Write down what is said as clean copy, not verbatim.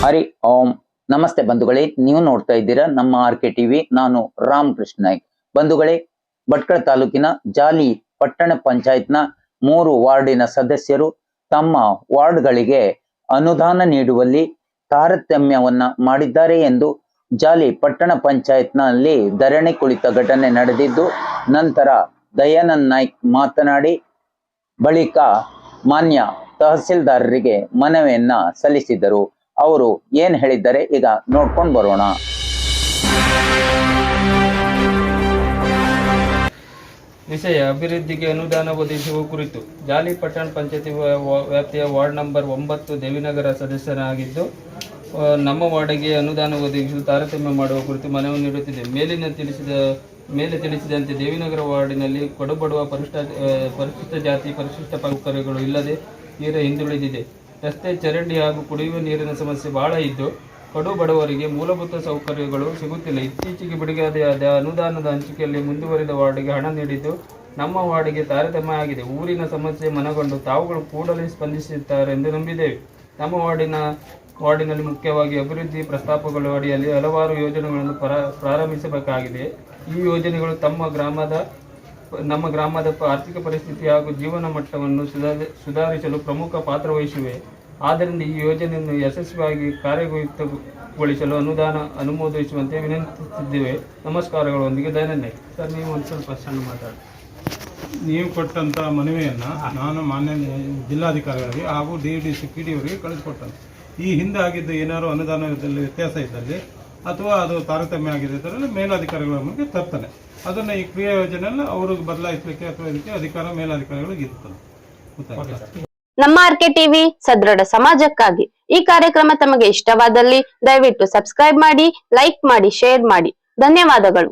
ಹರಿ ಓಂ ನಮಸ್ತೆ ಬಂಧುಗಳೇ, ನೀವು ನೋಡ್ತಾ ಇದ್ದೀರಾ ನಮ್ಮ ಆರ್ಕೆ ಟಿವಿ. ನಾನು ರಾಮಕೃಷ್ಣ ನಾಯ್ಕ್. ಬಂಧುಗಳೇ, ಭಟ್ಕಳ ತಾಲೂಕಿನ ಜಾಲಿ ಪಟ್ಟಣ ಪಂಚಾಯತ್ನ 3 ವಾರ್ಡಿನ ಸದಸ್ಯರು ತಮ್ಮ ವಾರ್ಡ್ಗಳಿಗೆ ಅನುದಾನ ನೀಡುವಲ್ಲಿ ತಾರತಮ್ಯವನ್ನ ಮಾಡಿದ್ದಾರೆ ಎಂದು ಜಾಲಿ ಪಟ್ಟಣ ಪಂಚಾಯತ್ನಲ್ಲಿ ಧರಣಿ ಕುಳಿತ ಘಟನೆ ನಡೆದಿದ್ದು, ನಂತರ ದಯಾನಂದ್ ನಾಯ್ಕ್ ಮಾತನಾಡಿ ಬಳಿಕ ಮಾನ್ಯ ತಹಸೀಲ್ದಾರರಿಗೆ ಮನವಿಯನ್ನ ಸಲ್ಲಿಸಿದರು. ಅವರು ಏನ್ ಹೇಳಿದ್ದಾರೆ ಈಗ ನೋಡ್ಕೊಂಡು ಬರೋಣ. ವಿಷಯ ಅಭಿವೃದ್ಧಿಗೆ ಅನುದಾನ ಒದಗಿಸುವ ಕುರಿತು ಜಾಲಿ ಪಟ್ಟಣ ಪಂಚಾಯತಿ ವ್ಯಾಪ್ತಿಯ ವಾರ್ಡ್ ನಂಬರ್ 9 ದೇವಿನಗರ ಸದಸ್ಯನಾಗಿದ್ದು, ನಮ್ಮ ವಾರ್ಡ್ಗೆ ಅನುದಾನ ಒದಗಿಸಲು ತಾರತಮ್ಯ ಮಾಡುವ ಕುರಿತು ಮನವಿ ನೀಡುತ್ತಿದೆ. ಮೇಲೆ ತಿಳಿಸಿದಂತೆ ದೇವಿನಗರ ವಾರ್ಡಿನಲ್ಲಿ ಕಡುಬಡವ, ಪರಿಶಿಷ್ಟ ಜಾತಿ, ಪರಿಶಿಷ್ಟ ಸೌಕರ್ಯಗಳು ಇಲ್ಲದೆ ತೀರ ಹಿಂದುಳಿದಿದೆ. ರಸ್ತೆ, ಚರಂಡಿ ಹಾಗೂ ಕುಡಿಯುವ ನೀರಿನ ಸಮಸ್ಯೆ ಬಹಳ ಇದ್ದು, ಕಡು ಬಡವರಿಗೆ ಮೂಲಭೂತ ಸೌಕರ್ಯಗಳು ಸಿಗುತ್ತಿಲ್ಲ. ಇತ್ತೀಚೆಗೆ ಬಿಡುಗಡೆಯಾದ ಅನುದಾನದ ಹಂಚಿಕೆಯಲ್ಲಿ ಮುಂದುವರಿದ ವಾರ್ಡ್ಗೆ ಹಣ ನೀಡಿದ್ದು, ನಮ್ಮ ವಾರ್ಡ್ಗೆ ತಾರತಮ್ಯ ಆಗಿದೆ. ಊರಿನ ಸಮಸ್ಯೆ ಮನಗೊಂಡು ತಾವುಗಳು ಕೂಡಲೇ ಸ್ಪಂದಿಸುತ್ತಾರೆ ಎಂದು ನಂಬಿದ್ದೇವೆ. ನಮ್ಮ ವಾರ್ಡಿನಲ್ಲಿ ಮುಖ್ಯವಾಗಿ ಅಭಿವೃದ್ಧಿ ಪ್ರಸ್ತಾಪಗಳ ಅಡಿಯಲ್ಲಿ ಹಲವಾರು ಯೋಜನೆಗಳನ್ನು ಪ್ರಾರಂಭಿಸಬೇಕಾಗಿದೆ. ಈ ಯೋಜನೆಗಳು ನಮ್ಮ ಗ್ರಾಮದ ಆರ್ಥಿಕ ಪರಿಸ್ಥಿತಿ ಹಾಗೂ ಜೀವನ ಮಟ್ಟವನ್ನು ಸುಧಾರಿಸಲು ಪ್ರಮುಖ ಪಾತ್ರ ವಹಿಸಿವೆ. ಆದ್ದರಿಂದ ಈ ಯೋಜನೆಯನ್ನು ಯಶಸ್ವಿಯಾಗಿ ಕಾರ್ಯಗತಗೊಳಿಸಲು ಅನುದಾನ ಅನುಮೋದಿಸುವಂತೆ ವಿನಂತಿಸಿದ್ದೇವೆ. ನಮಸ್ಕಾರಗಳೊಂದಿಗೆ ದಯಾನಂದ್. ಸರ್, ನೀವು ಒಂದು ಸ್ವಲ್ಪ ಸಣ್ಣ ಮಾತಾಡಿ. ನೀವು ಕೊಟ್ಟಂಥ ಮನವಿಯನ್ನು ನಾನು ಮಾನ್ಯ ಜಿಲ್ಲಾಧಿಕಾರಿಗಳಿಗೆ ಹಾಗೂ DDC PD ಕಳಿಸ್ಕೊಟ್ಟಂತೆ. ಈ ಹಿಂದೆ ಆಗಿದ್ದು ಏನಾದರೂ ಅನುದಾನದಲ್ಲಿ ವ್ಯತ್ಯಾಸ ಇದ್ದಲ್ಲಿ ಅಥವಾ ಅದು ತಾರತಮ್ಯ ಆಗಿದೆ ಇದರಲ್ಲಿ ಮೇಲಾಧಿಕಾರಿಗಳ ಮುಂದೆ ತರ್ತಾನೆ. ಅದನ್ನು ಈ ಕ್ರಿಯಾ ಯೋಜನೆಯನ್ನು ಅವ್ರಿಗೆ ಬದಲಾಯಿಸಲಿಕ್ಕೆ ಅಥವಾ ಇದಕ್ಕೆ ಅಧಿಕಾರ ಮೇಲಾಧಿಕಾರಿಗಳಿಗೆ ಇರ್ತದೆ. ನಮ್ಮ ಆರ್ಕೆ ಟಿವಿ ಸದೃಢ ಸಮಾಜಕ್ಕಾಗಿ. ಈ ಕಾರ್ಯಕ್ರಮ ತಮಗೆ ಇಷ್ಟವಾದಲ್ಲಿ ದಯವಿಟ್ಟು ಸಬ್ಸ್ಕ್ರೈಬ್ ಮಾಡಿ, ಲೈಕ್ ಮಾಡಿ, ಶೇರ್ ಮಾಡಿ. ಧನ್ಯವಾದಗಳು.